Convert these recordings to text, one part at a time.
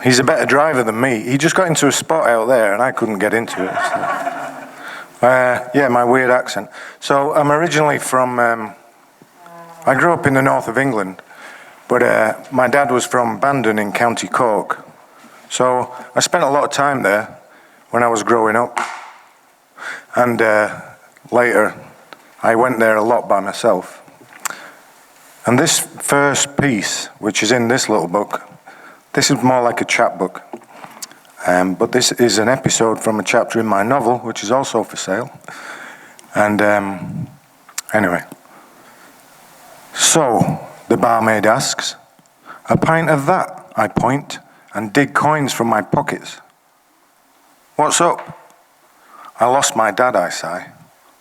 He's a better driver than me. He just got into a spot out there and I couldn't get into it. So. My weird accent. So I'm originally from, I grew up in the north of England, but my dad was from Bandon in County Cork. So I spent a lot of time there when I was growing up. And later, I went there a lot by myself. And this first piece, which is in this little book, this is more like a chapbook. But this is an episode from a chapter in my novel, which is also for sale. And anyway. So, the barmaid asks, "A pint of that," I point, and dig coins from my pockets. "What's up?" "I lost my dad," I sigh.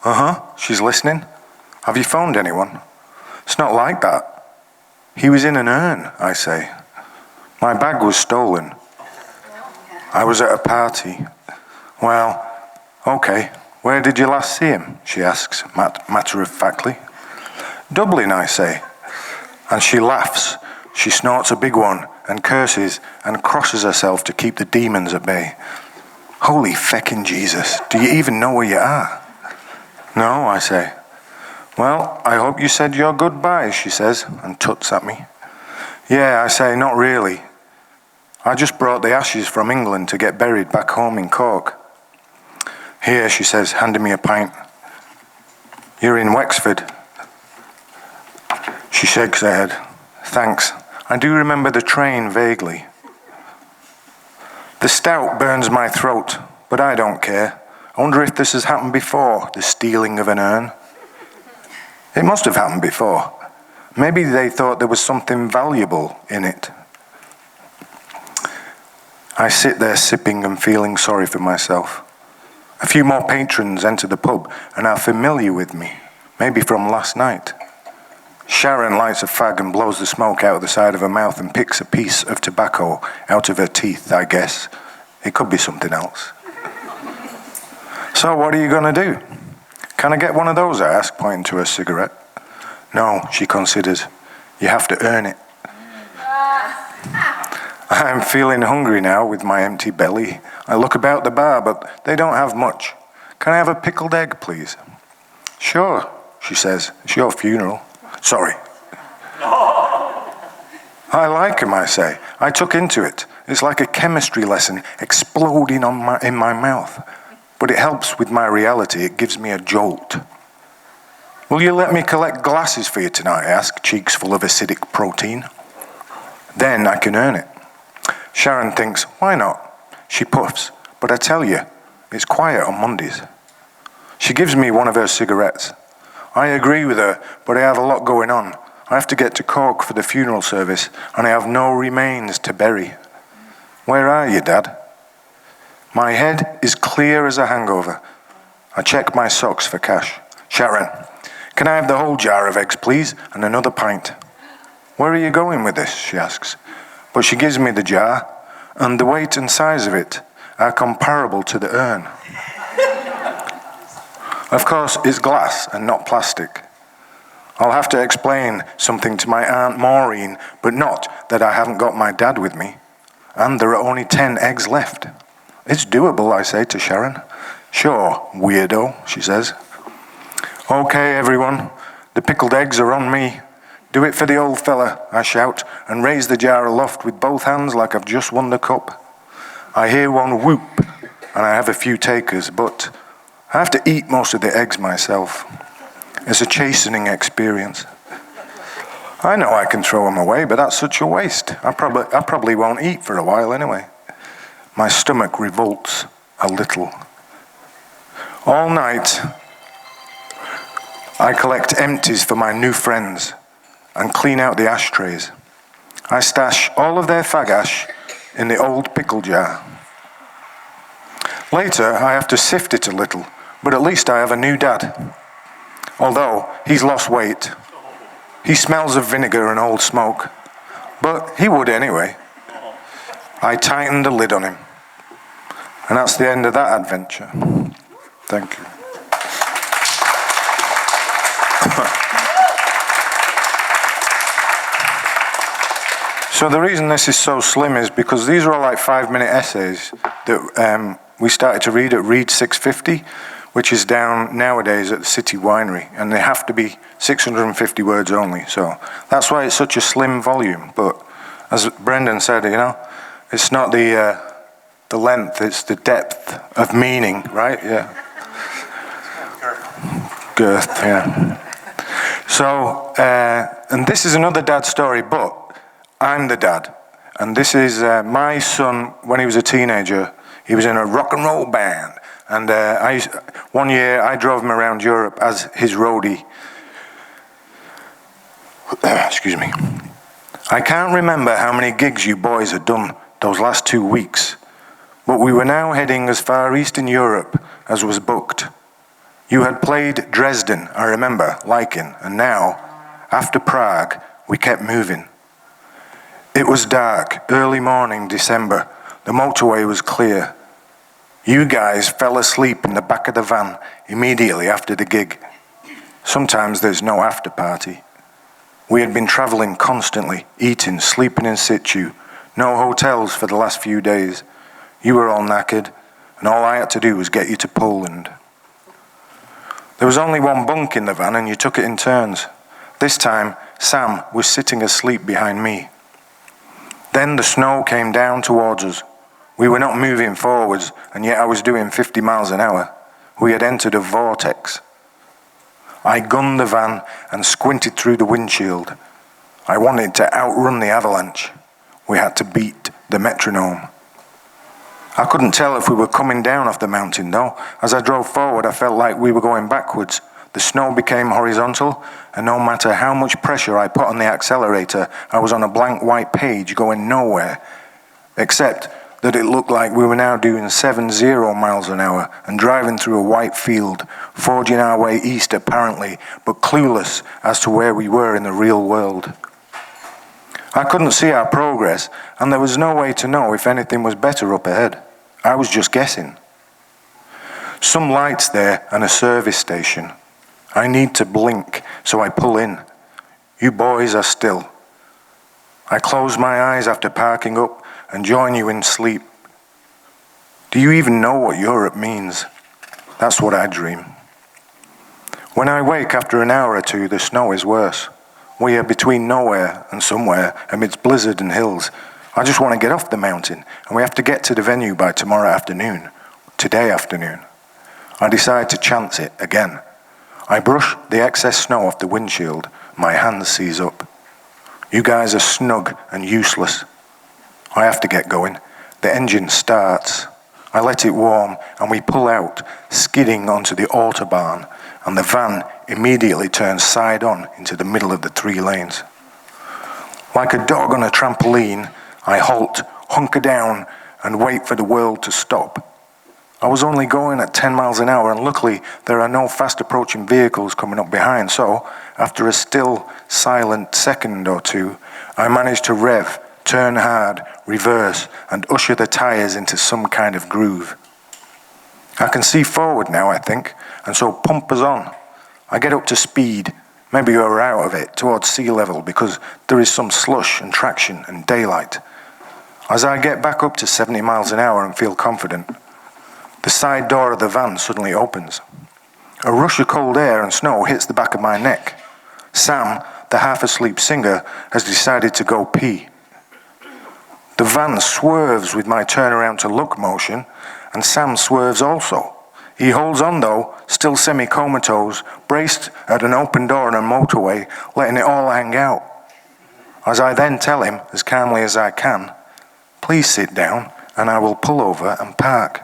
"Uh-huh, she's listening. Have you phoned anyone?" "It's not like that. He was in an urn," I say. "My bag was stolen. I was at a party." "Well, okay. Where did you last see him?" she asks, matter-of-factly. "Dublin," I say. And she laughs. She snorts a big one and curses and crosses herself to keep the demons at bay. "Holy feckin' Jesus, do you even know where you are?" "No," I say. "Well, I hope you said your goodbyes," she says, and tuts at me. "Yeah," I say, "not really. I just brought the ashes from England to get buried back home in Cork." "Here," she says, handing me a pint. "You're in Wexford." She shakes her head. "Thanks. I do remember the train vaguely." The stout burns my throat, but I don't care. I wonder if this has happened before, the stealing of an urn. It must have happened before. Maybe they thought there was something valuable in it. I sit there sipping and feeling sorry for myself. A few more patrons enter the pub and are familiar with me, maybe from last night. Sharon lights a fag and blows the smoke out the side of her mouth and picks a piece of tobacco out of her teeth, I guess. It could be something else. "So what are you going to do?" "Can I get one of those?" I ask, pointing to her cigarette. "No," she considers. "You have to earn it." I'm feeling hungry now with my empty belly. I look about the bar, but they don't have much. "Can I have a pickled egg, please?" "Sure," she says. "It's your funeral." "Sorry." "I like him," I say. I took into it. It's like a chemistry lesson exploding in my mouth. But it helps with my reality. It gives me a jolt. "Will you let me collect glasses for you tonight?" I ask, cheeks full of acidic protein. "Then I can earn it." Sharon thinks, "Why not?" She puffs. "But I tell you, it's quiet on Mondays." She gives me one of her cigarettes. I agree with her, but I have a lot going on. I have to get to Cork for the funeral service, and I have no remains to bury. "Where are you, Dad?" My head is clear as a hangover. I check my socks for cash. "Sharon, can I have the whole jar of eggs, please, and another pint?" "Where are you going with this?" she asks. But she gives me the jar, and the weight and size of it are comparable to the urn. Of course, it's glass and not plastic. I'll have to explain something to my Aunt Maureen, but not that I haven't got my dad with me. And there are only 10 eggs left. "It's doable," I say to Sharon. "Sure, weirdo," she says. "Okay, everyone, the pickled eggs are on me. Do it for the old fella," I shout, and raise the jar aloft with both hands like I've just won the cup. I hear one whoop, and I have a few takers, but I have to eat most of the eggs myself. It's a chastening experience. I know I can throw them away, but that's such a waste. I probably won't eat for a while anyway. My stomach revolts a little. All night, I collect empties for my new friends and clean out the ashtrays. I stash all of their fag ash in the old pickle jar. Later, I have to sift it a little, but at least I have a new dad. Although he's lost weight. He smells of vinegar and old smoke, but he would anyway. I tightened the lid on him. And that's the end of that adventure. Thank you. So the reason this is so slim is because these are all like 5-minute essays that we started to read at Read 650, which is down nowadays at the City Winery, and they have to be 650 words only. So that's why it's such a slim volume. But as Brendan said, you know, it's not the length, it's the depth of meaning, right? Yeah. Girth, yeah. So, and this is another dad story, but I'm the dad. And this is my son, when he was a teenager, he was in a rock and roll band. And one year I drove him around Europe as his roadie. Excuse me. I can't remember how many gigs you boys had done those last 2 weeks, but we were now heading as far east in Europe as was booked. You had played Dresden, I remember, liking, and now, after Prague, we kept moving. It was dark, early morning, December. The motorway was clear. You guys fell asleep in the back of the van immediately after the gig. Sometimes there's no after party. We had been traveling constantly, eating, sleeping in situ, no hotels for the last few days. You were all knackered, and all I had to do was get you to Poland. There was only one bunk in the van, and you took it in turns. This time, Sam was sitting asleep behind me. Then the snow came down towards us. We were not moving forwards, and yet I was doing 50 miles an hour. We had entered a vortex. I gunned the van and squinted through the windshield. I wanted to outrun the avalanche. We had to beat the metronome. I couldn't tell if we were coming down off the mountain, though. As I drove forward, I felt like we were going backwards. The snow became horizontal, and no matter how much pressure I put on the accelerator, I was on a blank white page going nowhere, except that it looked like we were now doing 70 miles an hour and driving through a white field, forging our way east apparently, but clueless as to where we were in the real world. I couldn't see our progress, and there was no way to know if anything was better up ahead. I was just guessing. Some lights there and a service station. I need to blink, so I pull in. You boys are still. I close my eyes after parking up and join you in sleep. Do you even know what Europe means? That's what I dream. When I wake after an hour or two, the snow is worse. We are between nowhere and somewhere amidst blizzard and hills. I just want to get off the mountain, and we have to get to the venue by tomorrow afternoon, today afternoon. I decide to chance it again. I brush the excess snow off the windshield. My hand seize up. You guys are snug and useless. I have to get going. The engine starts. I let it warm, and we pull out, skidding onto the autobahn, and the van immediately turns side on into the middle of the 3 lanes. Like a dog on a trampoline, I halt, hunker down, and wait for the world to stop. I was only going at 10 miles an hour, and luckily there are no fast-approaching vehicles coming up behind, so after a still, silent second or two, I managed to rev, turn hard, reverse, and usher the tires into some kind of groove. I can see forward now, I think, and so pump us on. I get up to speed, maybe you're out of it, towards sea level, because there is some slush and traction and daylight. As I get back up to 70 miles an hour and feel confident, the side door of the van suddenly opens. A rush of cold air and snow hits the back of my neck. Sam, the half-asleep singer, has decided to go pee. The van swerves with my turnaround to look motion, and Sam swerves also. He holds on though, still semi-comatose, braced at an open door on a motorway, letting it all hang out. As I then tell him, as calmly as I can, please sit down and I will pull over and park.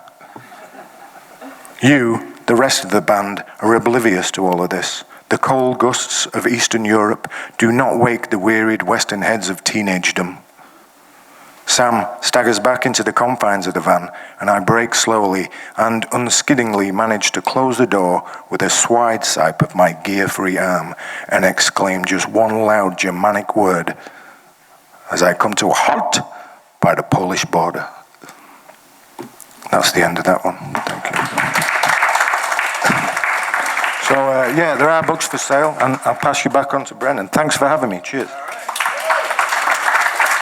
You, the rest of the band, are oblivious to all of this. The cold gusts of Eastern Europe do not wake the wearied western heads of teenagedom. Sam staggers back into the confines of the van, and I brake slowly and unskiddingly manage to close the door with a swide swipe of my gear-free arm and exclaim just one loud Germanic word as I come to a halt by the Polish border. That's the end of that one. Thank you. So, there are books for sale, and I'll pass you back on to Brendan. Thanks for having me. Cheers.